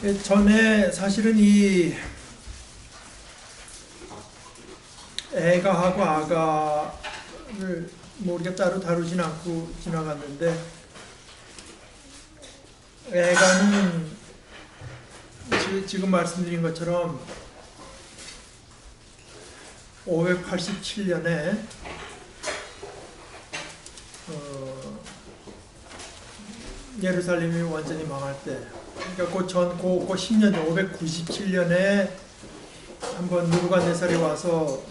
전에 사실은 이 애가하고 아가를 뭐 우리가 따로 다루진 않고 지나갔는데, 애가는 지금 말씀드린 것처럼 587년에 예루살렘이 완전히 망할 때, 그러니까 그 10년 전 597년에 한번 느부갓네살이 와서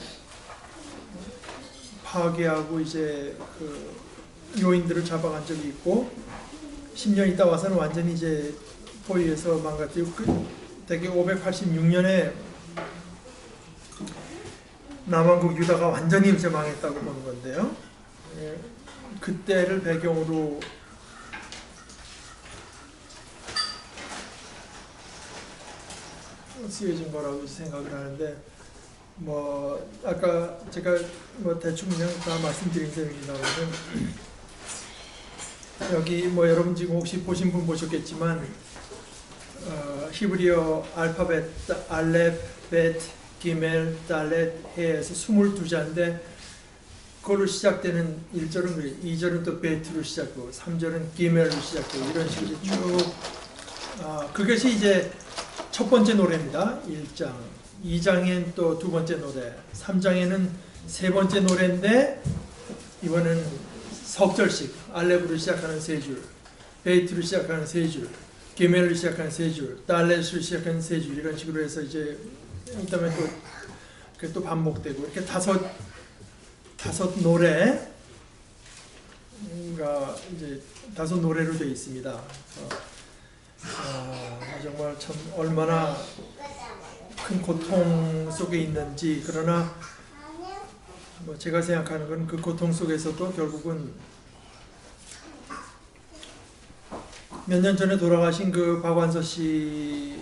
파괴하고 이제 그 요인들을 잡아간 적이 있고, 10년 있다 와서는 완전히 이제 포위해서 망가뜨리고, 대개 586년에 남왕국 유다가 완전히 이제 망했다고 보는 건데요. 그때를 배경으로 쓰여진 거라고 생각을 하는데, 뭐 아까 제가 뭐 대충 그냥 다 말씀드린 셈입니다만, 여기 뭐 여러분 지금 혹시 보신 분 보셨겠지만, 히브리어 알파벳 알렙, 벳, 기멜, 달렛, 해에서 22자인데 그걸로 시작되는 1절은 그래요. 2절은 또 베트로 시작되고 3절은 기멜로 시작되고 이런 식으로 쭉 그것이 이제 첫 번째 노래입니다. 1장. 2장엔 또 두 번째 노래, 3장에는 세 번째 노래인데 이번엔 석절식, 알렙으로 시작하는 세 줄, 베이트로 시작하는 세 줄, 기멜로 시작하는 세 줄, 달렛으로 시작하는 세 줄, 이런 식으로 해서 이제 그다음에 또 반복되고, 이렇게 다섯 노래가 이제 다섯 노래로 되어 있습니다. 정말 참 얼마나 큰 고통 속에 있는지. 그러나 뭐 제가 생각하는 건 그 고통 속에서도 결국은 몇 년 전에 돌아가신 그 박완서 씨가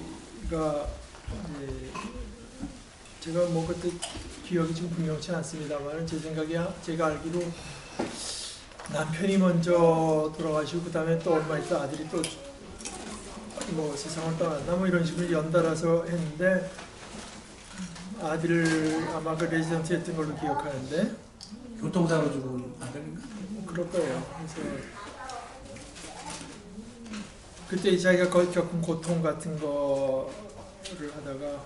제가 뭐 그때 기억이 좀 분명치 않습니다만, 제 생각에 제가 알기로 남편이 먼저 돌아가시고 그 다음에 또 얼마 있다 아들이 또 뭐 세상을 떠났나 뭐 이런 식으로 연달아서 했는데, 아들 아마 그 레지던트 했던 걸로 기억하는데, 교통사고 죽은 아들인가? 그럴 거예요. 그래서 그때 자기가 겪은 고통 같은 거를 하다가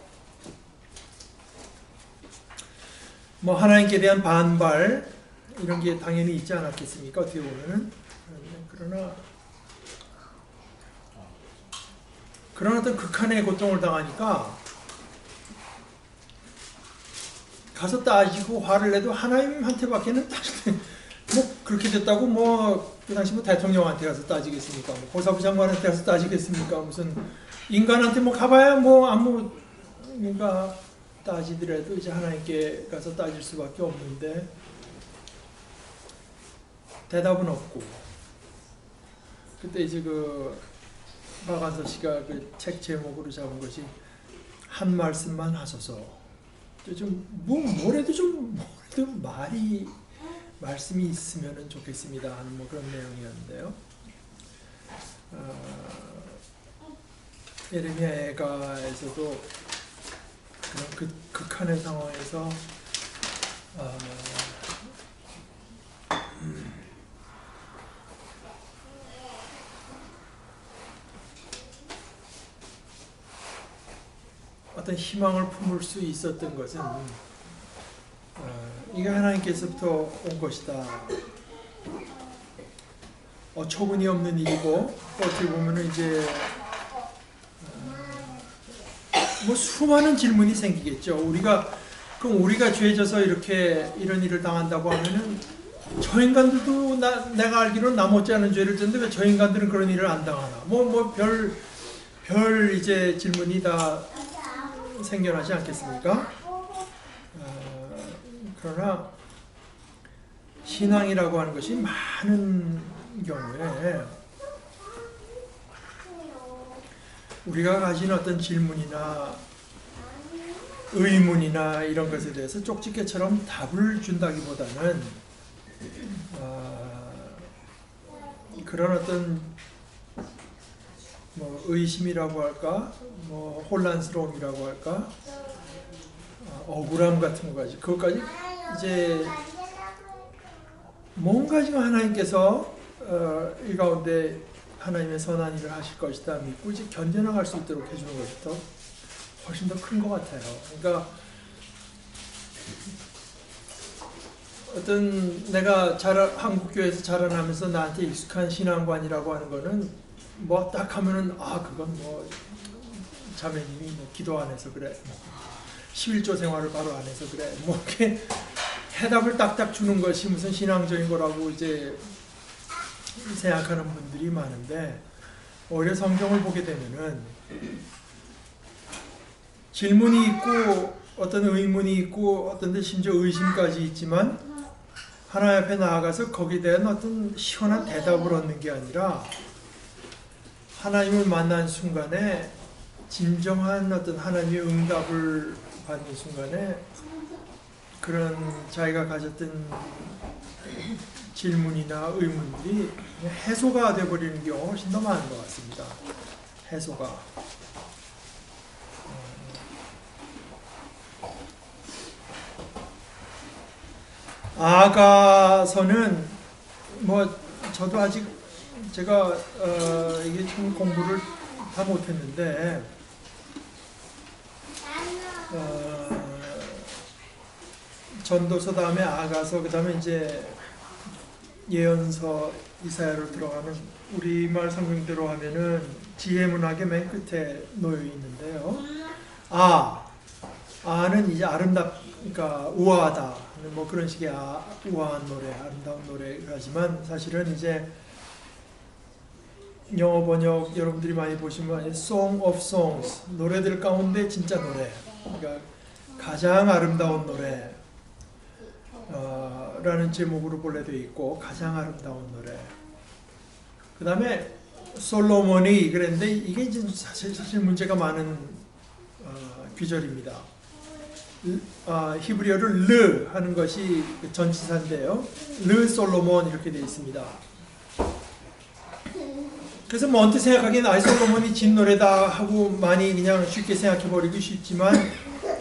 뭐 하나님께 대한 반발 이런 게 당연히 있지 않았겠습니까? 어떻게 보면은. 그런 어떤 극한의 고통을 당하니까 가서 따지고 화를 내도 하나님한테밖에는 뭐 그렇게 됐다고 뭐 그 당시 뭐 대통령한테 가서 따지겠습니까? 뭐 고사부 장관한테 가서 따지겠습니까? 무슨 인간한테 뭐 가봐야 뭐 아무 그러니까 따지더라도 이제 하나님께 가서 따질 수밖에 없는데 대답은 없고, 그때 이제 그 박완서 씨가 그 책 제목으로 잡은 것이 한 말씀만 하소서. 좀 뭐래도 말씀이 있으면 좋겠습니다 하는 뭐 그런 내용이었는데요. 예레미야 애가에서도 그런 극한의 상황에서 어떤 희망을 품을 수 있었던 것은 이게 하나님께서부터 온 것이다. 어처구니 없는 일이고, 어떻게 보면은 이제 뭐 수많은 질문이 생기겠죠. 그럼 우리가 죄져서 이렇게 이런 일을 당한다고 하면은 저 인간들도 내가 알기로는 나 못지않은 죄를 졌는데 왜 저 인간들은 그런 일을 안 당하나? 별 이제 질문이 다 생겨나지 않겠습니까? 그러나 신앙이라고 하는 것이 많은 경우에 우리가 가진 어떤 질문이나 의문이나 이런 것에 대해서 쪽집게처럼 답을 준다기보다는 그런 어떤 뭐 의심이라고 할까, 뭐 혼란스러움이라고 할까, 억울함 같은 거까지 그것까지 이제 뭔가 지금 하나님께서 이 가운데 하나님의 선한 일을 하실 것이다 믿고 이제 견뎌나갈 수 있도록 해주는 것이 더 훨씬 더 큰 것 같아요. 그러니까 어떤 내가 한국 교회에서 자라나면서 나한테 익숙한 신앙관이라고 하는 거는 뭐 딱 하면은 그건 뭐 자매님이 뭐 기도 안 해서 그래, 뭐 11조 생활을 바로 안 해서 그래, 뭐 이렇게 해답을 딱딱 주는 것이 무슨 신앙적인 거라고 이제 생각하는 분들이 많은데, 오히려 성경을 보게 되면은 질문이 있고 어떤 의문이 있고 어떤 데 심지어 의심까지 있지만 하나님 앞에 나아가서 거기에 대한 어떤 시원한 대답을 얻는 게 아니라 하나님을 만난 순간에 진정한 어떤 하나님의 응답을 받는 순간에 그런 자기가 가졌던 질문이나 의문들이 해소가 되어버리는 경우가 훨씬 더 많은 것 같습니다. 해소가. 아가서는 뭐 저도 아직 제가 이게 좀 공부를 다 못했는데 전도서 다음에 아가서 그 다음에 이제 예언서 이사야로 들어가는 우리말 성경대로 하면은 지혜문학의 맨 끝에 놓여 있는데요. 아는 이제 아름답니까 우아하다 뭐 그런 식의 우아한 노래, 아름다운 노래라지만 사실은 이제 영어 번역 여러분들이 많이 보시면 Song of Songs, 노래들 가운데 진짜 노래, 그러니까 가장 아름다운 노래 라는 제목으로 본래 되어 있고 가장 아름다운 노래. 그 다음에 솔로몬이 그랬는데 이게 이제 사실 문제가 많은 귀절입니다. 히브리어를 르 하는 것이 전치사인데요. 르 솔로몬 이렇게 되어 있습니다. 그래서 뭐 언뜻 생각하기에는 솔로몬이 진 노래다 하고 많이 그냥 쉽게 생각해 버리기 쉽지만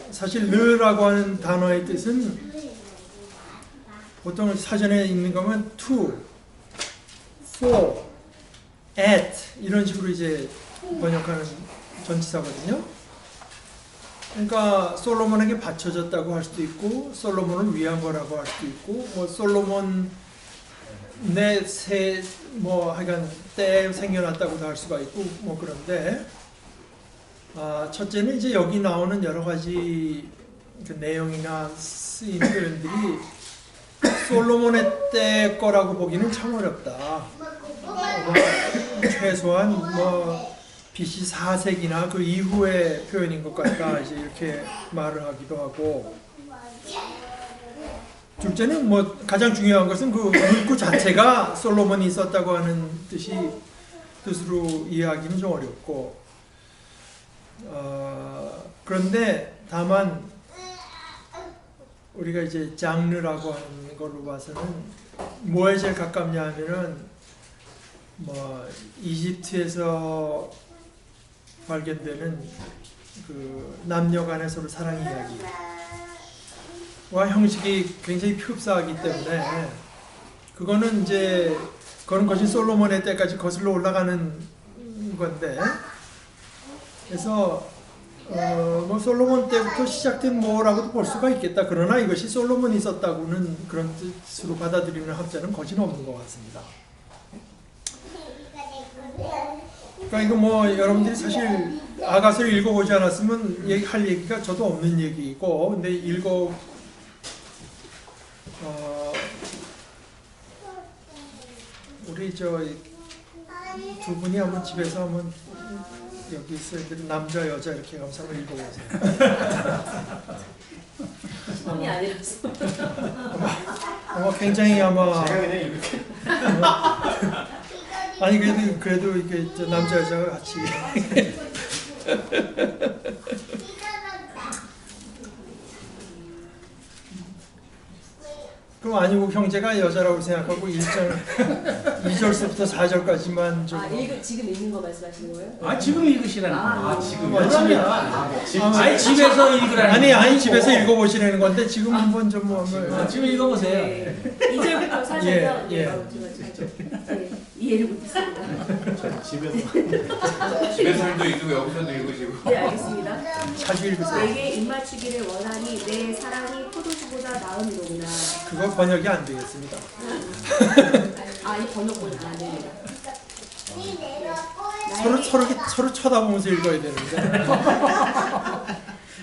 사실 르라고 하는 단어의 뜻은 보통 사전에 있는 거면 to, for, at 이런 식으로 이제 번역하는 전치사거든요. 그러니까 솔로몬에게 바쳐졌다고 할 수도 있고 솔로몬을 위한 거라고 할 수도 있고 뭐 솔로몬 뭐 하여간 때 생겨났다고도 할 수가 있고 뭐 그런데 첫째는 이제 여기 나오는 여러 가지 그 내용이나 쓰인 표현들이 솔로몬의 때 거라고 보기는 참 어렵다. 최소한 뭐 BC 4세기나 그 이후의 표현인 것 같다 이제 이렇게 말을 하기도 하고, 둘째는 뭐 가장 중요한 것은 그 문구 자체가 솔로몬이 있었다고 하는 뜻으로 이해하기는 좀 어렵고, 그런데 다만 우리가 이제 장르라고 하는 걸로 봐서는 뭐에 제일 가깝냐 하면은 뭐 이집트에서 발견되는 그 남녀 간의 서로 사랑 이야기와 형식이 굉장히 흡사하기 때문에 그거는 이제 그런 것이 솔로몬의 때까지 거슬러 올라가는 건데, 그래서 뭐 솔로몬 때부터 시작된 뭐라고도 볼 수가 있겠다. 그러나 이것이 솔로몬이 있었다고는 그런 뜻으로 받아들이는 학자는 거진 없는 것 같습니다. 그러니까 이거 뭐 여러분들이 사실 아가서를 읽어보지 않았으면 할 얘기가 저도 없는 얘기고, 근데 우리 저 두 분이 한번 집에서 한번 여기 있어요. 남자 여자 이렇게 감사 한번 읽어보세요. 손이 아니라서. 아마 굉장히 아마 제가 그냥 이렇게 아니 그래도 이게 남자 여자가 같이 그럼 아니고 형제가 여자라고 생각하고 2절부터 4절까지만 좀. 지금 읽는 거 말씀하시는 거예요? 아 지금 읽으시라는 거야. 아, 지금. 아니 집에서 읽으라는 아니 집에서 읽어보시라는 건데 지금 한번 좀 한번. 지금 읽어보세요. 네. 2절부터 4절요? 예. 제가 이해를 못했습니다. 집에서도 읽고 여기서도 읽으시고. 네, 알겠습니다. 자주 읽으세요. 내게 입맞추기를 원하니 내 사랑이 포도주보다 나음이로구나. 그거 번역이 안 되겠습니다. 이 번역본이 안 됩니다. 서로 쳐다보면서 읽어야 되는데.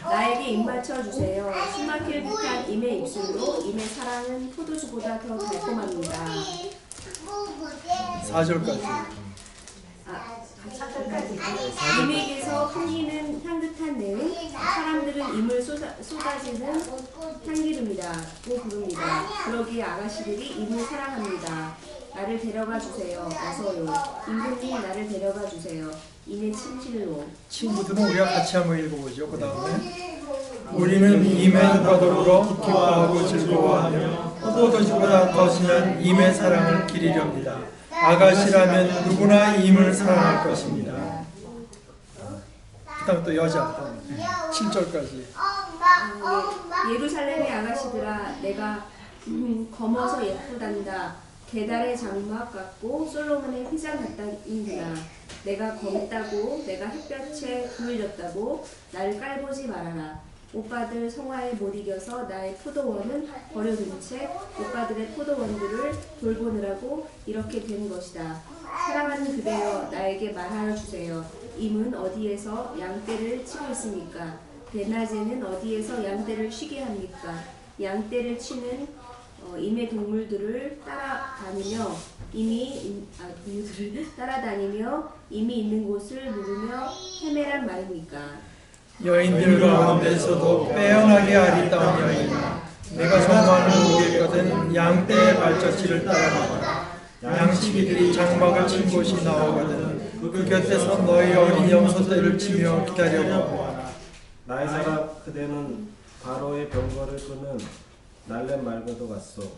나에게 입맞춰 주세요. 숨막힐 듯한 임의 입술로 임의 사랑은 포도주보다 더 달콤합니다. 4절까지. 임에게서 풍기는 향긋한 내음, 사람들은 임을 쏟아지는 향기름이라고 부릅니다. 그러기에 아가씨들이 임을 사랑합니다. 나를 데려가 주세요. 어서요. 임금님 나를 데려가 주세요. 임의 침실로. 친구들은 우리가 같이 한번 읽어보죠. 그 다음에 우리는 임의 과도로 기뻐하고 즐거워하며 포도주보다 더 진한 임의 사랑을 기리렵니다. 아가씨라면 누구나 임을 사랑할 것입니다. 그 다음 또 여자 7절까지. 예루살렘의 아가씨들아 내가 검어서 예쁘단다. 게달의 장막 같고 솔로몬의 휘장 같다는구나. 내가 검다고 내가 햇볕에 구일렸다고 나를 깔보지 말아라. 오빠들 성화에 못 이겨서 나의 포도원은 버려둔 채 오빠들의 포도원들을 돌보느라고 이렇게 된 것이다. 사랑하는 그대여 나에게 말하여 주세요. 임은 어디에서 양떼를 치고 있습니까? 대낮에는 어디에서 양떼를 쉬게 합니까? 양떼를 치는 임의 동물들을 따라다니며 동물들을 따라다니며 임이 있는 곳을 누르며 헤매란 말입니까? 여인들 가운데서도 빼어나게 아리따운 여인, 내가 좋아하는 목이거든 양떼의 발자취를 따라가라. 양치기들이 장막을 친 곳이 나오거든 그 곁에서 너희 어린 염소들을 치며 기다려보아라. 나의 사랑 그대는 바로의 병거를 끄는 날랜 말과도 같소.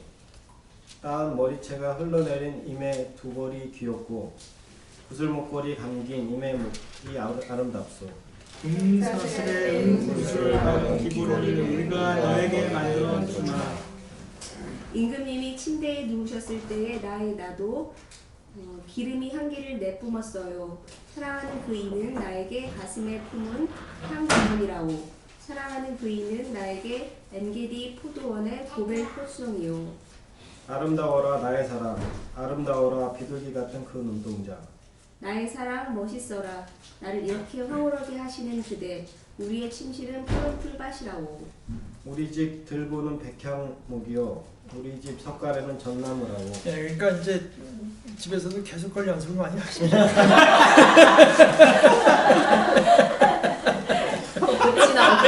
따은 머리채가 흘러내린 임의 두 볼이 귀엽고 구슬 목걸이 감긴 임의 목이 아름답소. 사슬의 은구슬을 박은 기부를 우리가 너에게 만들어 주마. 임금님이 침대에 누우셨을 때에 나도 기름이 향기를 내뿜었어요. 사랑하는 그 이는 나에게 가슴에 품은 향기름이라오. 사랑하는 그 이는 나에게 엔게디 포도원의 고벨 꽃송이요. 아름다워라 나의 사랑, 아름다워라 비둘기 같은 그 눈동자. 나의 사랑 멋있어라. 나를 이렇게 황홀하게 하시는 그대. 우리의 침실은 푸른 풀밭이라오. 우리 집 들보는 백향목이요, 우리 집 석가래는 전나무라고. 예, 그러니까 이제 집에서도 계속 그걸 연습을 많이 하십니다. 지나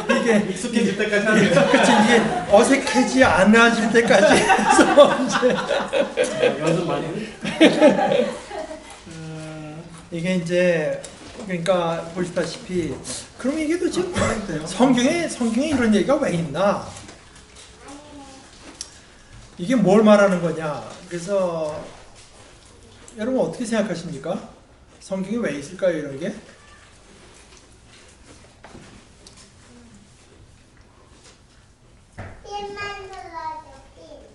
이게 익숙해질 때까지 하면 그치, 이게 어색해지 않아질 때까지 해서 이제 연습 많이 해? 이게 이제 그러니까 보시다시피 그럼 이게 도대체 성경에 이런 얘기가 왜 있나? 이게 뭘 말하는 거냐? 그래서 여러분 어떻게 생각하십니까? 성경에 왜 있을까요, 이런 게?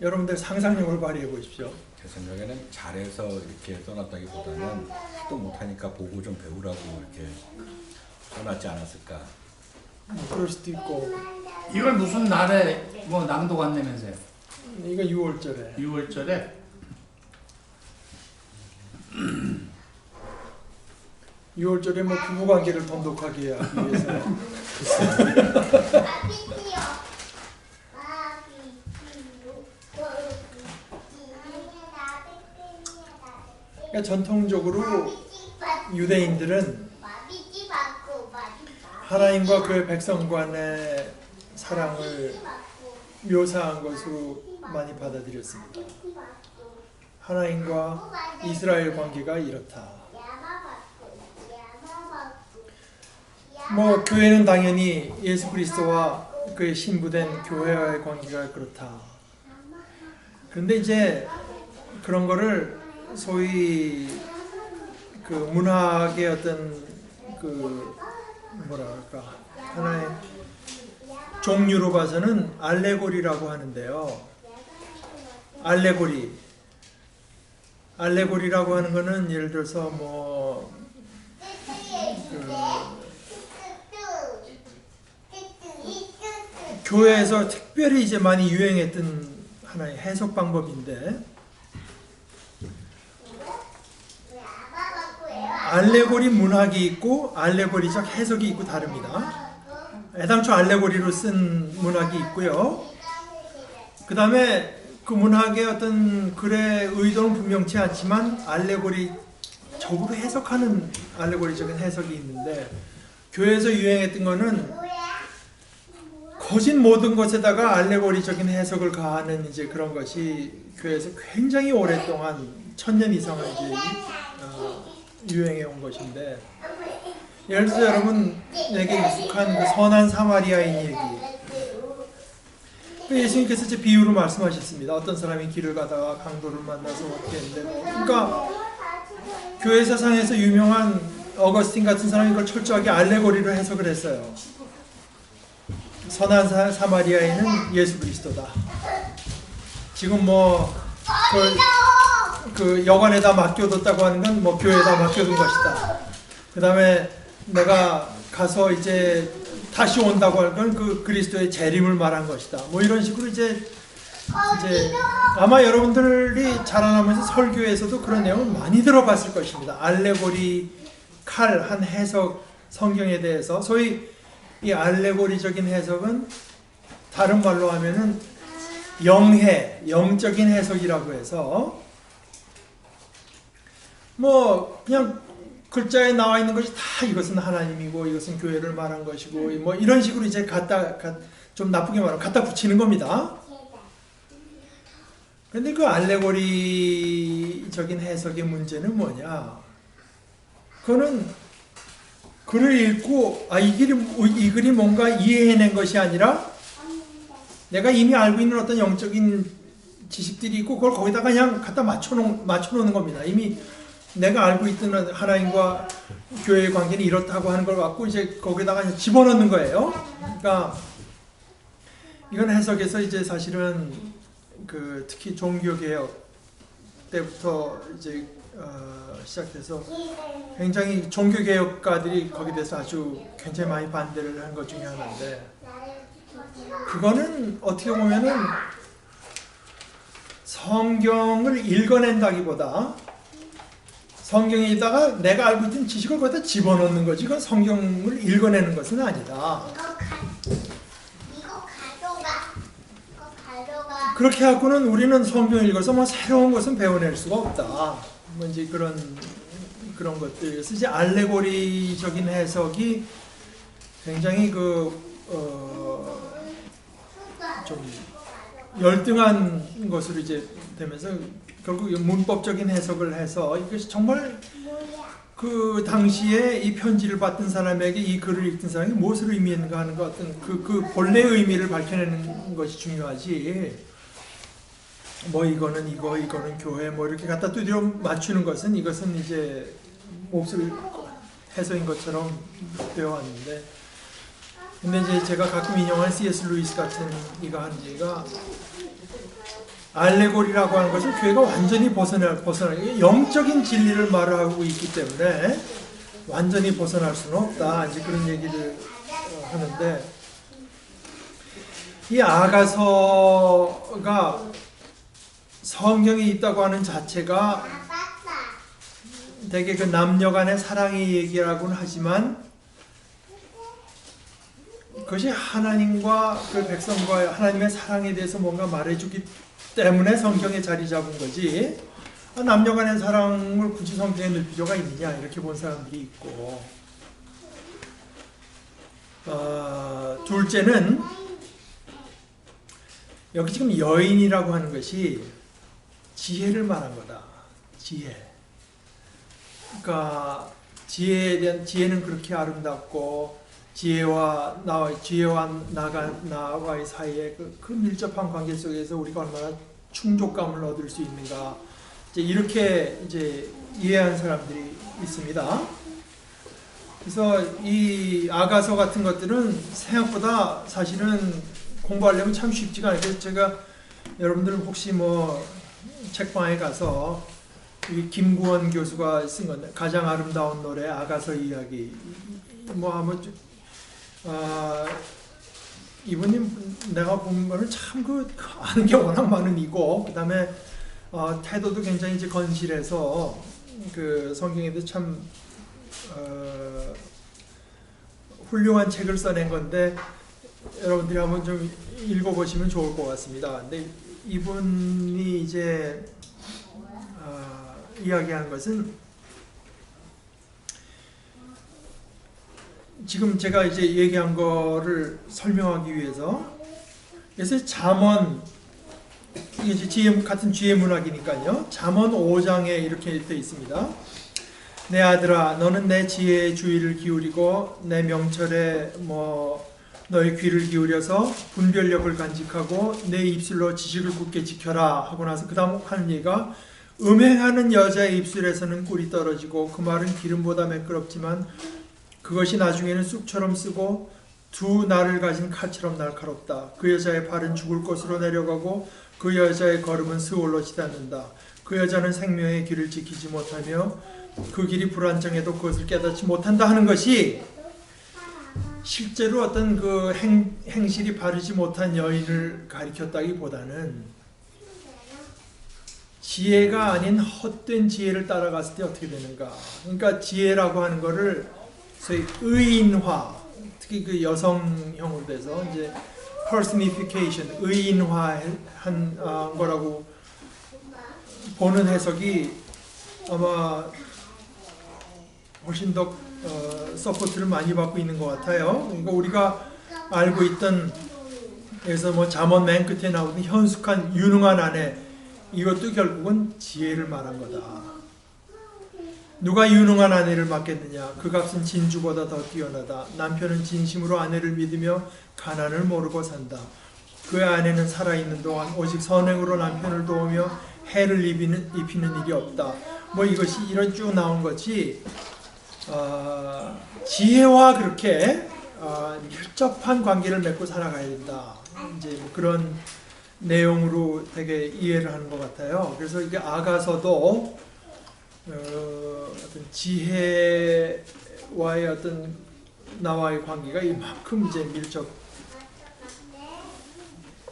여러분들 상상력을 발휘해 보십시오. 제 생각에는 잘해서 이렇게 써놨다기보다는 또 못하니까 보고 좀 배우라고 이렇게 써놨지 않았을까. 그럴 수도 있고. 이걸 무슨 날에 뭐 낭독한다면서요? 이거 6월절에. 6월절에? 6월절에 뭐 부부관계를 돈독하게 하기 위해서. 그러니까 전통적으로 유대인들은 하나님과 그 백성 간의 사랑을 묘사한 것으로 많이 받아들였습니다. 하나님과 이스라엘 관계가 이렇다. 뭐 교회는 당연히 예수 그리스도와 그의 신부된 교회와의 관계가 그렇다. 그런데 이제 그런 거를 소위 그 문학의 어떤 그 뭐라 그럴까 하나의 종류로 봐서는 알레고리라고 하는데요. 알레고리라고 하는 거는 예를 들어서 뭐 교회에서 특별히 이제 많이 유행했던 하나의 해석 방법인데, 알레고리 문학이 있고 알레고리적 해석이 있고 다릅니다. 애당초 알레고리로 쓴 문학이 있고요. 그 다음에 그 문학의 어떤 글의 의도는 분명치 않지만 알레고리적으로 해석하는 알레고리적인 해석이 있는데, 교회에서 유행했던 거는 거짓 모든 것에다가 알레고리적인 해석을 가하는 이제 그런 것이 교회에서 굉장히 오랫동안 1000년 이상을 이제 유행해 온 것인데, 예를 들어서 여러분에게 익숙한 그 선한 사마리아인 얘기, 예수님께서 이제 비유로 말씀하셨습니다. 어떤 사람이 길을 가다가 강도를 만나서 어떻게 했는데, 그러니까 교회 사상에서 유명한 어거스틴 같은 사람이 이걸 철저하게 알레고리로 해석을 했어요. 선한 사마리아인은 예수 그리스도다. 지금 뭐 그 여관에다 맡겨뒀다고 하는 건 뭐 교회에다 맡겨둔 것이다. 그 다음에 내가 가서 이제 다시 온다고 하는 건 그 그리스도의 재림을 말한 것이다. 뭐 이런 식으로 이제 아마 여러분들이 자라나면서 설교에서도 그런 내용을 많이 들어봤을 것입니다. 알레고리칼한 해석, 성경에 대해서. 소위 이 알레고리적인 해석은 다른 말로 하면은 영적인 해석이라고 해서, 뭐 그냥 글자에 나와 있는 것이 다 이것은 하나님이고 이것은 교회를 말한 것이고 뭐 이런 식으로 이제 좀 나쁘게 말하면 갖다 붙이는 겁니다. 그런데 그 알레고리적인 해석의 문제는 뭐냐? 그거는 글을 읽고 이 글이 뭔가 이해해낸 것이 아니라 내가 이미 알고 있는 어떤 영적인 지식들이 있고 그걸 거기다가 그냥 갖다 맞춰놓는 겁니다. 이미 내가 알고 있던 하나님과 교회의 관계는 이렇다고 하는 걸 갖고 이제 거기다가 그냥 집어넣는 거예요. 그러니까 이건 해석에서 이제 사실은 그 특히 종교개혁 때부터 이제 시작돼서 굉장히 종교개혁가들이 거기에 대해서 아주 굉장히 많이 반대를 한 것 중에 하나인데, 그거는 어떻게 보면은 성경을 읽어낸다기보다 성경에다가 내가 알고 있던 지식을 거기다 집어넣는 거지, 그건 성경을 읽어내는 것은 아니다. 그렇게 하고는 우리는 성경을 읽어서 뭐 새로운 것은 배워낼 수가 없다. 뭐 이제 그런 것들. 그래서 이제 알레고리적인 해석이 굉장히 좀 열등한 것으로 이제 되면서 결국 문법적인 해석을 해서 이것이 정말 그 당시에 이 편지를 받던 사람에게 이 글을 읽던 사람이 무엇을 의미했는가 하는 것 같은 그 본래의 의미를 밝혀내는 것이 중요하지, 뭐 이거는 교회 뭐 이렇게 갖다 두드려 맞추는 것은 이것은 이제 몹쓸 해석인 것처럼 되어 왔는데, 근데 이제 제가 가끔 인용한 C.S. 루이스 같은 이가 한 얘기가, 알레고리라고 하는 것은 교회가 완전히 벗어날 영적인 진리를 말하고 있기 때문에 완전히 벗어날 수는 없다. 이제 그런 얘기를 하는데, 이 아가서가 성경에 있다고 하는 자체가 되게 그 남녀 간의 사랑의 얘기라고는 하지만 그것이 하나님과 그 백성과 하나님의 사랑에 대해서 뭔가 말해주기 때문에 성경에 자리 잡은 거지, 남녀 간의 사랑을 굳이 성경에 넣을 필요가 있느냐 이렇게 본 사람들이 있고, 둘째는 여기 지금 여인이라고 하는 것이 지혜를 말한 거다. 지혜. 그러니까 지혜에 대한 지혜는 그렇게 아름답고 지혜와 나와의 사이에 그 밀접한 관계 속에서 우리가 얼마나 충족감을 얻을 수 있는가. 이렇게 이제 이해한 사람들이 있습니다. 그래서 이 아가서 같은 것들은 생각보다 사실은 공부하려면 참 쉽지가 않아요. 그래서 제가 여러분들 혹시 뭐 책방에 가서 이 김구원 교수가 쓴 건데 가장 아름다운 노래 아가서 이야기 뭐 아무 이분이 내가 본 거는 참 그 아는 게 워낙 많은 이고 그 다음에 태도도 굉장히 이제 건실해서 그 성경에 대해 참 훌륭한 책을 써낸 건데 여러분들이 한번 좀 읽어보시면 좋을 것 같습니다. 근데 이분이 이제 이야기한 것은 지금 제가 이제 얘기한 거를 설명하기 위해서 그래서 잠언 이게 이제 같은 지혜 문학이니까요. 잠언 5장에 이렇게 되어 있습니다. 내 아들아 너는 내 지혜의 주의를 기울이고 내 명철에 너의 귀를 기울여서 분별력을 간직하고 내 입술로 지식을 굳게 지켜라 하고 나서 그 다음 하는 얘기가 음행하는 여자의 입술에서는 꿀이 떨어지고 그 말은 기름보다 매끄럽지만 그것이 나중에는 쑥처럼 쓰고 두 날을 가진 칼처럼 날카롭다. 그 여자의 발은 죽을 곳으로 내려가고 그 여자의 걸음은 스올로 치닫는다. 그 여자는 생명의 길을 지키지 못하며 그 길이 불안정해도 그것을 깨닫지 못한다 하는 것이 실제로 어떤 그 행실이 바르지 못한 여인을 가리켰다기보다는 지혜가 아닌 헛된 지혜를 따라갔을 때 어떻게 되는가. 그러니까 지혜라고 하는 거를 소위 의인화, 특히 그 여성형으로 돼서 이제 personification, 의인화한 거라고 보는 해석이 아마 훨씬 더 서포트를 많이 받고 있는 것 같아요. 그러니까 우리가 알고 있던 그래서 뭐 잠언 맨 끝에 나오는 현숙한 유능한 아내 이것도 결국은 지혜를 말한 거다. 누가 유능한 아내를 맡겠느냐? 그 값은 진주보다 더 뛰어나다. 남편은 진심으로 아내를 믿으며 가난을 모르고 산다. 그 아내는 살아있는 동안 오직 선행으로 남편을 도우며 해를 입히는 일이 없다. 뭐 이것이 이런 쭉 나온 것이 지혜와 그렇게 밀접한 관계를 맺고 살아가야 된다. 이제 뭐 그런 내용으로 되게 이해를 하는 것 같아요. 그래서 이게 아가서도 어떤 지혜와의 어떤 나와의 관계가 이만큼 이제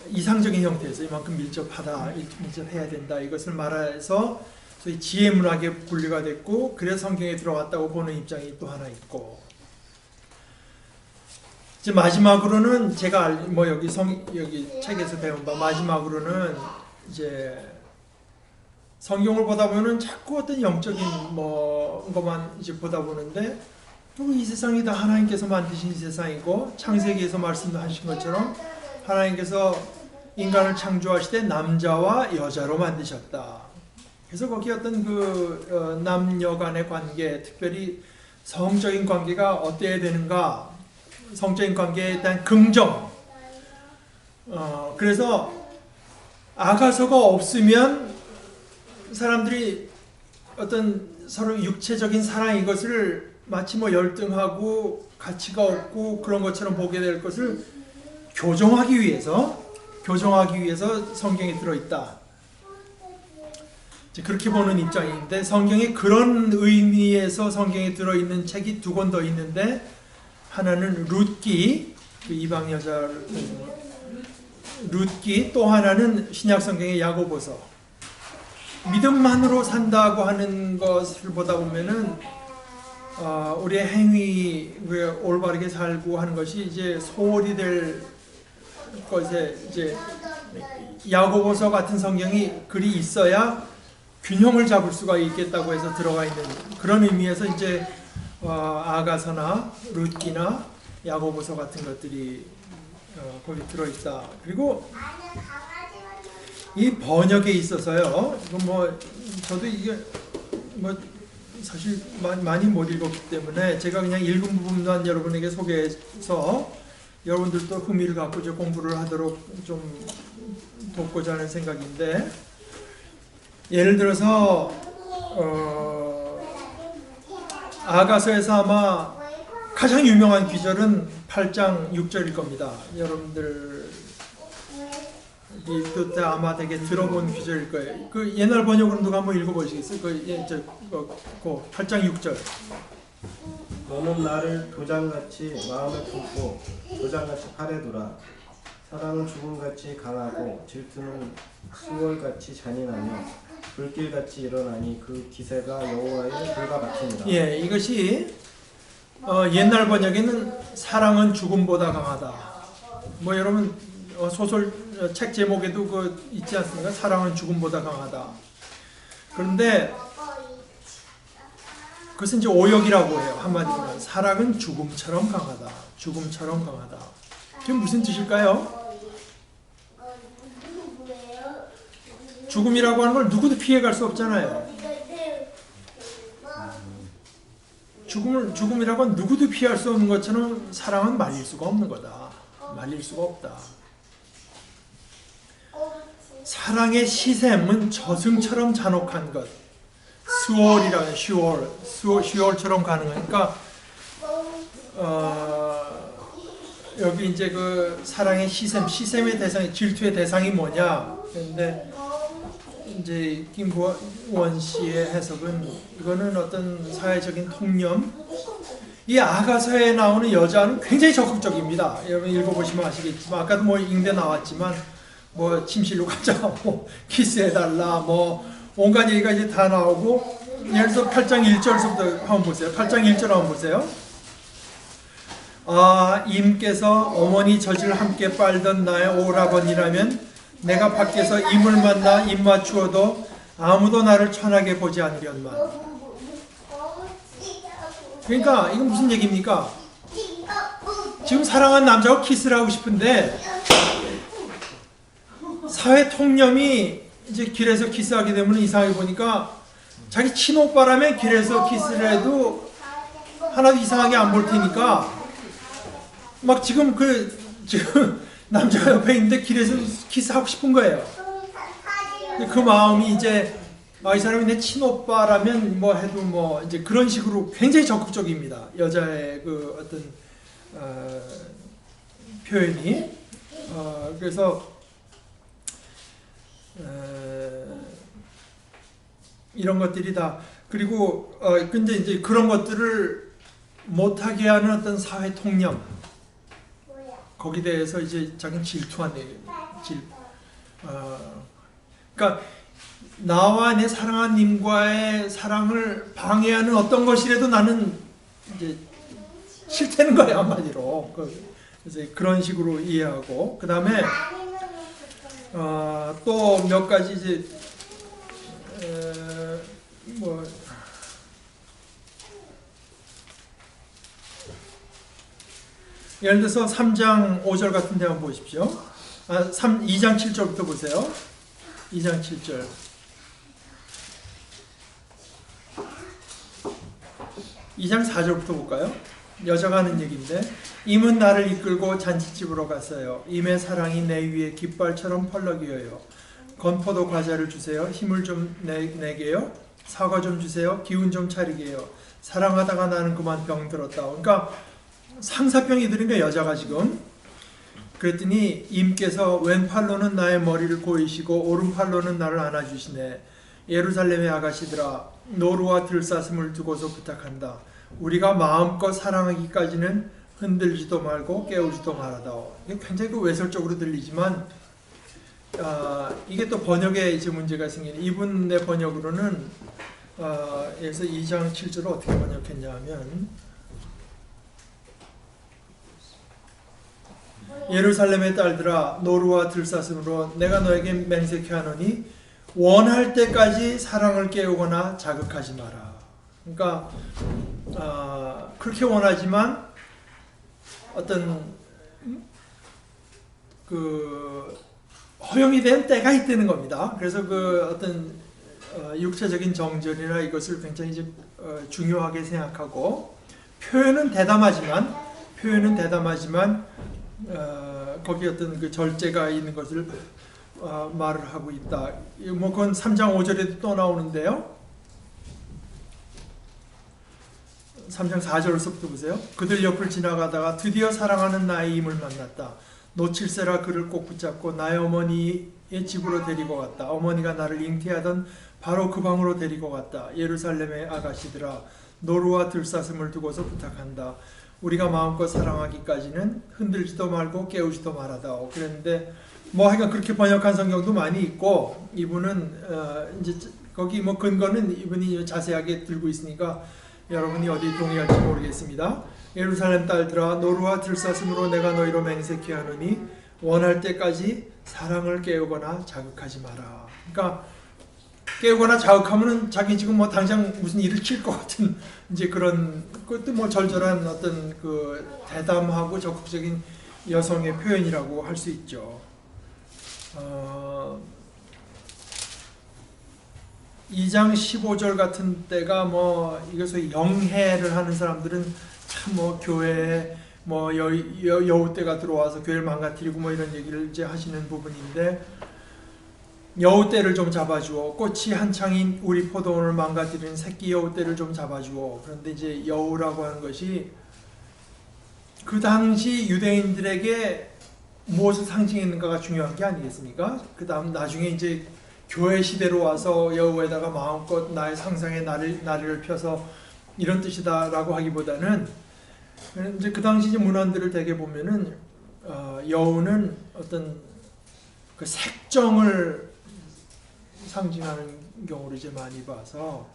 이상적인 형태에서 이만큼 밀접해야 된다. 이것을 말해서 소위 지혜 문학의 분류가 됐고, 그래서 성경에 들어갔다고 보는 입장이 또 하나 있고. 이제 마지막으로는 제가 뭐 여기 책에서 배운 바 마지막으로는 이제 성경을 보다 보면은 자꾸 어떤 영적인 것만 이제 보다 보는데 이 세상이 다 하나님께서 만드신 세상이고 창세기에서 말씀하신 것처럼 하나님께서 인간을 창조하실 때 남자와 여자로 만드셨다. 그래서 거기 어떤 그 남녀 간의 관계, 특별히 성적인 관계가 어때야 되는가, 성적인 관계에 대한 긍정. 그래서 아가서가 없으면 사람들이 어떤 서로 육체적인 사랑 이것을 마치 뭐 열등하고 가치가 없고 그런 것처럼 보게 될 것을 교정하기 위해서 성경에 들어있다. 그렇게 보는 입장인데 성경에 그런 의미에서 성경에 들어있는 책이 두 권 더 있는데 하나는 룻기, 그 이방 여자 룻기, 또 하나는 신약 성경의 야고보서. 믿음만으로 산다고 하는 것을 보다 보면은 우리의 행위 올바르게 살고 하는 것이 이제 소홀히 될 것에 이제 야고보서 같은 성경이 글이 있어야 균형을 잡을 수가 있겠다고 해서 들어가 있는 그런 의미에서 이제 아가서나 룻기나 야고보서 같은 것들이 거기 들어있다. 그리고 이 번역에 있어서요. 이건 뭐 저도 이게 뭐 사실 많이 못 읽었기 때문에 제가 그냥 읽은 부분만 여러분에게 소개해서 여러분들도 흥미를 갖고 이제 공부를 하도록 좀 돕고자 하는 생각인데, 예를 들어서 아가서에서 아마 가장 유명한 귀절은 8장 6절일 겁니다. 여러분들 읽을 때 아마 되게 들어본 귀절일 거예요. 그 옛날 번역으로 누가 한번 읽어보시겠어요? 그 8장 6절. 너는 나를 도장같이 마음에 품고 도장같이 팔에 두라. 사랑은 죽음같이 강하고 질투는 수월같이 잔인하며 불길같이 일어나니 그 기세가 여호와의 불과 같으니라. 예, 이것이 옛날 번역에는 사랑은 죽음보다 강하다. 뭐 여러분 소설 책 제목에도 그 있지 않습니까? 사랑은 죽음보다 강하다. 그런데 그것은 이제 오역이라고 해요. 한마디로 사랑은 죽음처럼 강하다. 죽음처럼 강하다. 그게 무슨 뜻일까요? 죽음이라고 하는 걸 누구도 피해갈 수 없잖아요. 죽음이라고 하는 누구도 피할 수 없는 것처럼 사랑은 말릴 수가 없는 거다. 말릴 수가 없다. 사랑의 시샘은 저승처럼 잔혹한 것. 수월이라는 슈월처럼 가능한. 그러니까 여기 이제 그 사랑의 시샘의 대상이 질투의 대상이 뭐냐? 그런데 이제 김구원 씨의 해석은 이거는 어떤 사회적인 통념. 이 아가서에 나오는 여자는 굉장히 적극적입니다. 여러분 읽어보시면 아시겠지만 아까도 뭐 잉대 나왔지만 뭐 침실로 가자, 뭐 키스해달라, 뭐 온갖 얘기가 이제 다 나오고, 예를 들어서 8장 1절부터 한번 보세요. 8장 1절 한번 보세요. 아, 임께서 어머니 젖을 함께 빨던 나의 오라버니라면 내가 밖에서 임을 만나 입 맞추어도 아무도 나를 천하게 보지 않으련만. 그러니까 이건 무슨 얘기입니까? 지금 사랑한 남자하고 키스를 하고 싶은데 사회 통념이 이제 길에서 키스하게 되면 이상하게 보니까 자기 친오빠라면 길에서 키스를 해도 하나도 이상하게 안 볼 테니까 막 지금 남자가 옆에 있는데 길에서 키스하고 싶은 거예요. 그 마음이 이제 이 사람이 내 친오빠라면 뭐 해도 뭐 이제 그런 식으로 굉장히 적극적입니다. 여자의 그 어떤 표현이. 그래서 이런 것들이 다, 그리고 근데 이제 그런 것들을 못하게 하는 어떤 사회 통념, 거기에 대해서 이제 자기는 질투한 얘기입니다. 그러니까 나와 내 사랑하는 님과의 사랑을 방해하는 어떤 것이라도 나는 이제 싫다는 거예요, 한마디로. 그래서 그런 식으로 이해하고, 그 다음에 또 몇 가지 이제 뭐 예를 들어서 3장 5절 같은 데 한번 보십시오. 2장 7절부터 보세요. 2장 7절. 2장 4절부터 볼까요? 여자가 하는 얘기인데, 임은 나를 이끌고 잔치집으로 갔어요. 임의 사랑이 내 위에 깃발처럼 펄럭이어요. 건포도 과자를 주세요. 힘을 좀 내게요. 사과 좀 주세요. 기운 좀 차리게요. 사랑하다가 나는 그만 병들었다. 그러니까 상사병이 들은 거야, 여자가 지금. 그랬더니 임께서 왼팔로는 나의 머리를 고이시고 오른팔로는 나를 안아주시네. 예루살렘의 아가씨들아, 노루와 들사슴을 두고서 부탁한다. 우리가 마음껏 사랑하기까지는 흔들지도 말고 깨우지도 말아다오. 이게 굉장히 외설적으로 들리지만 이게 또 번역에 이제 문제가 생기는, 이분의 번역으로는 여기서 2장 7절을 어떻게 번역했냐 하면, 예루살렘의 딸들아, 노루와 들사슴으로 내가 너에게 맹세케 하노니 원할 때까지 사랑을 깨우거나 자극하지 마라. 그러니까 그렇게 원하지만 어떤 그 허용이 된 때가 있다는 겁니다. 그래서 그 어떤 육체적인 정절이나 이것을 굉장히 이제 중요하게 생각하고 표현은 대담하지만 거기 어떤 그 절제가 있는 것을 말을 하고 있다. 뭐 그건 3장 5절에도 또 나오는데요. 3장 4절부터 보세요. 그들 옆을 지나가다가 드디어 사랑하는 나의 임을 만났다. 놓칠세라 그를 꼭 붙잡고 나의 어머니의 집으로 데리고 갔다. 어머니가 나를 잉태하던 바로 그 방으로 데리고 갔다. 예루살렘의 아가씨들아 노루와 들사슴을 두고서 부탁한다. 우리가 마음껏 사랑하기까지는 흔들지도 말고 깨우지도 말아다오. 그랬는데 뭐 하여간 그렇게 번역한 성경도 많이 있고 이분은 이제 거기 뭐 근거는 이분이 자세하게 들고 있으니까 여러분이 어디 동의할지 모르겠습니다. 예루살렘 딸들아 노루와 들사슴으로 내가 너희로 맹세케 하노니 원할 때까지 사랑을 깨우거나 자극하지 마라. 그러니까 깨우거나 자극하면은 자기 지금 뭐 당장 무슨 일을 칠 것 같은 이제 그런 그것도 뭐 절절한 어떤 그 대담하고 적극적인 여성의 표현이라고 할 수 있죠. 2장 15절 같은 때가 뭐 이것을 영해를 하는 사람들은 참 뭐 교회에 뭐 여우 때가 들어와서 교회를 망가뜨리고 뭐 이런 얘기를 이제 하시는 부분인데 여우 때를 좀 잡아주어 꽃이 한창인 우리 포도원을 망가뜨리는 새끼 여우 때를 좀 잡아주어. 그런데 이제 여우라고 하는 것이 그 당시 유대인들에게 무엇을 상징했는가가 중요한 게 아니겠습니까? 그 다음 나중에 이제 교회 시대로 와서 여우에다가 마음껏 나의 상상의 나리를 펴서 이런 뜻이다라고 하기보다는 이제 그 당시 이제 문헌들을 되게 보면은 여우는 어떤 그 색정을 상징하는 경우를 이제 많이 봐서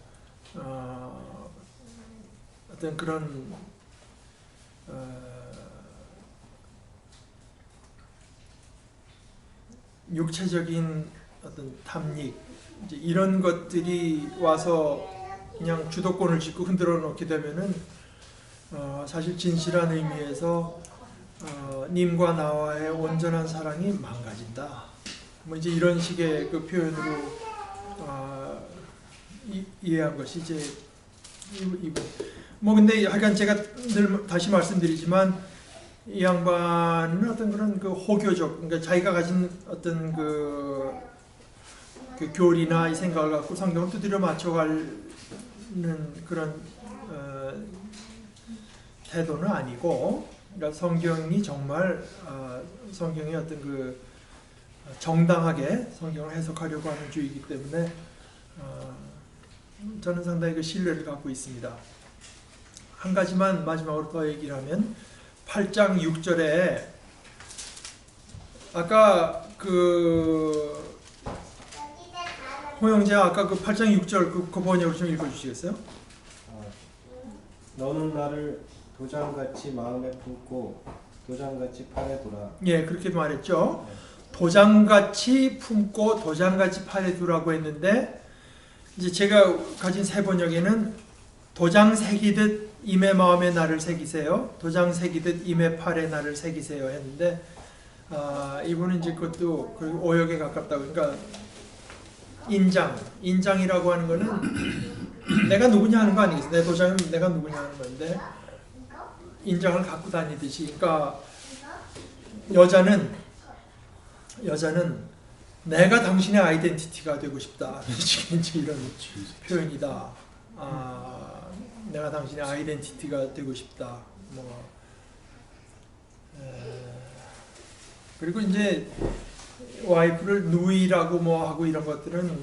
어떤 그런 육체적인 어떤 탐닉 이제 이런 것들이 와서 그냥 주도권을 쥐고 흔들어 놓게 되면은 사실 진실한 의미에서 님과 나와의 온전한 사랑이 망가진다. 뭐 이제 이런 식의 그 표현으로 이해한 것이 이제 뭐 근데 하여간 제가 늘 다시 말씀드리지만 이 양반은 어떤 그런 그 호교적 그러니까 자기가 가진 어떤 그 교리나 이 생각을 갖고 성경을 두드려 맞춰가는 그런 태도는 아니고 그러니까 성경이 정말 성경의 어떤 그 정당하게 성경을 해석하려고 하는 주의이기 때문에 저는 상당히 그 신뢰를 갖고 있습니다. 한 가지만 마지막으로 더 얘기를 하면 8장 6절에 아까 그 호영재 아까 그 8장 6절 그 번역을 좀 읽어주시겠어요? 너는 나를 도장같이 마음에 품고 도장같이 팔에 두라. 예, 그렇게 말했죠. 도장같이 품고 도장같이 팔에 두라고 했는데 이제 제가 가진 새 번역에는 도장 새기듯 임의 마음에 나를 새기세요. 도장 새기듯 임의 팔에 나를 새기세요 했는데 이분은 이제 그것도 오역에 가깝다고 그러니까 인장이라고 하는 거는 내가 누구냐 하는 거 아니겠어요? 내 도장은 내가 누구냐 하는 건데 인장을 갖고 다니듯이 그러니까 여자는 내가 당신의 아이덴티티가 되고 싶다. 이제 이런 표현이다. 내가 당신의 아이덴티티가 되고 싶다. 그리고 이제 와이프를 누이라고 뭐 하고 이런 것들은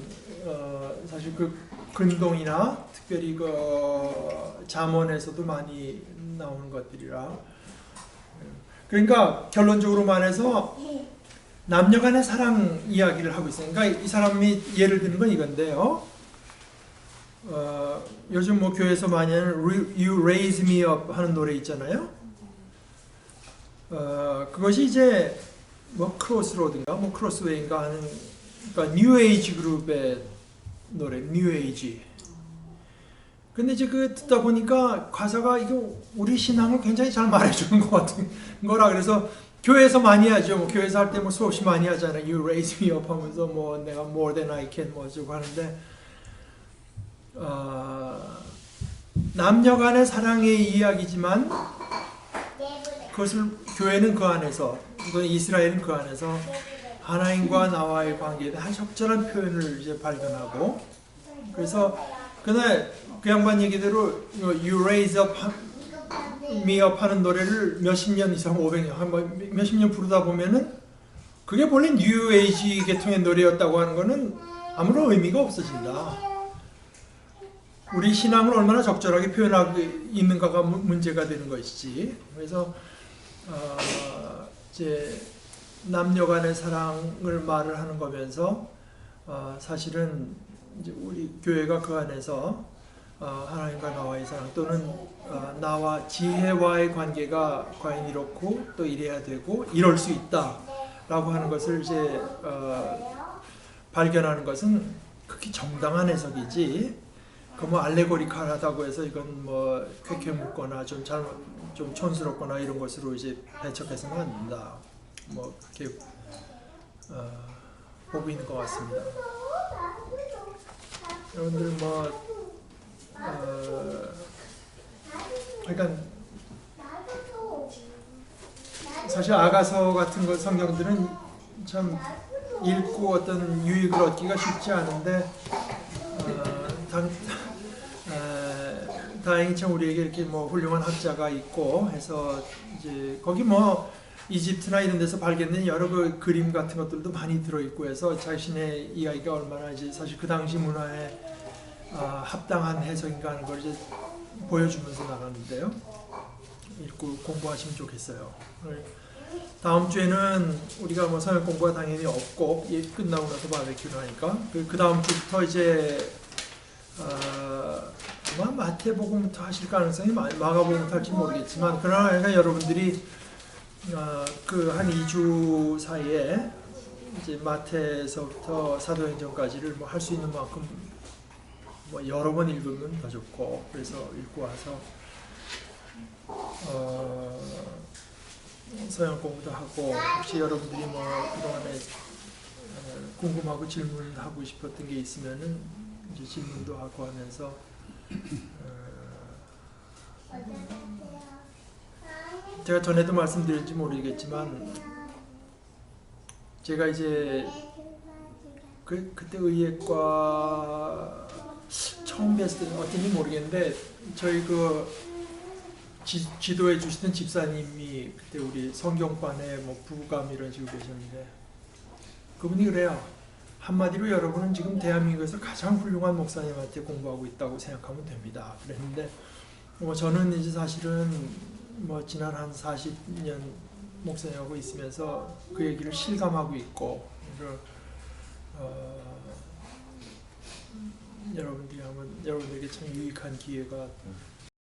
사실 그 근동이나 특별히 그 잠언에서도 많이 나오는 것들이라. 그러니까 결론적으로 말해서 남녀 간의 사랑 이야기를 하고 있어요. 그러니까 이 사람이 예를 드는 건 이건데요. 요즘 뭐 교회에서 많이 하는 You Raise Me Up 하는 노래 있잖아요. 그것이 이제 뭐 크로스로드인가 뭐 크로스웨이인가 하는 그러니까 뉴 에이지 그룹의 노래 뉴 에이지. 근데 이제 그 듣다 보니까 가사가 이거 우리 신앙을 굉장히 잘 말해주는 것 같은 거라 그래서 교회에서 많이 하죠. 뭐 교회에서 할 때 뭐 수없이 많이 하잖아요. You raise me up 하면서 뭐 내가 more than I can 뭐 어쩌고 하는데 남녀 간의 사랑의 이야기지만 그것을 교회는 그 안에서, 이건 이스라엘은 그 안에서 하나님과 나와의 관계에 대한 적절한 표현을 이제 발견하고, 그래서 그날 그 양반 얘기대로 You raise up me up 하는 노래를 몇십 년 이상, 500년, 몇십 년 부르다 보면은 그게 본래 뉴 에이지 계통의 노래였다고 하는 거는 아무런 의미가 없어진다. 우리 신앙을 얼마나 적절하게 표현하고 있는가가 문제가 되는 것이지. 그래서 이제 남녀 간의 사랑을 말을 하는 거면서 사실은 이제 우리 교회가 그 안에서 하나님과 나와의 사랑 또는 나와 지혜와의 관계가 과연 이렇고 또 이래야 되고 이럴 수 있다라고 하는 것을 이제 발견하는 것은 극히 정당한 해석이지. 그 뭐 알레고리칼하다고 해서 이건 뭐 쾌쾌 묻거나 좀 촌스럽거나 이런 것으로 이제 배척해서는 안 된다. 뭐 그렇게 보고 있는 것 같습니다. 여러분들 뭐 그러니까 사실 아가서 같은 거 성경들은 참 읽고 어떤 유익을 얻기가 쉽지 않은데 다행히 참 우리에게 이렇게 뭐 훌륭한 학자가 있고 해서 이제 거기 뭐 이집트나 이런 데서 발견된 여러 그 그림 같은 것들도 많이 들어있고 해서 자신의 이야기가 얼마나 이제 사실 그 당시 문화에 합당한 해석인가 하는 걸 이제 보여주면서 나가는데요. 읽고 공부하시면 좋겠어요. 다음 주에는 우리가 뭐 성역 공부가 당연히 없고 끝나고 나서 바베큐를 하니까 그 다음 주부터 이제 아마 마태복음부터 하실 가능성이 마가복음부터 할지 모르겠지만 그러나 여러분들이 그 한 2주 사이에 이제 마태에서부터 사도행전까지를 뭐 할 수 있는 만큼 뭐 여러 번 읽으면 더 좋고 그래서 읽고 와서 서양 공부도 하고 혹시 여러분들이 뭐 그동안에 궁금하고 질문하고 싶었던 게 있으면은 이제 질문도 하고 하면서 제가 전에도 말씀드렸는지 모르겠지만 제가 이제 그때 의예과 처음 뵀을 때 어떤지 모르겠는데 저희 그 지도해 주시던 집사님이 그때 우리 성경반에 뭐 부감 이런 식으로 계셨는데 그분이 그래요. 한마디로 여러분은 지금 대한민국에서 가장 훌륭한 목사님한테 공부하고 있다고 생각하면 됩니다. 그랬는데 뭐 저는 이제 사실은 뭐 지난 한 40년 목사님하고 있으면서 그 얘기를 실감하고 있고 여러분들이 하면 여러분들에게 참 유익한 기회가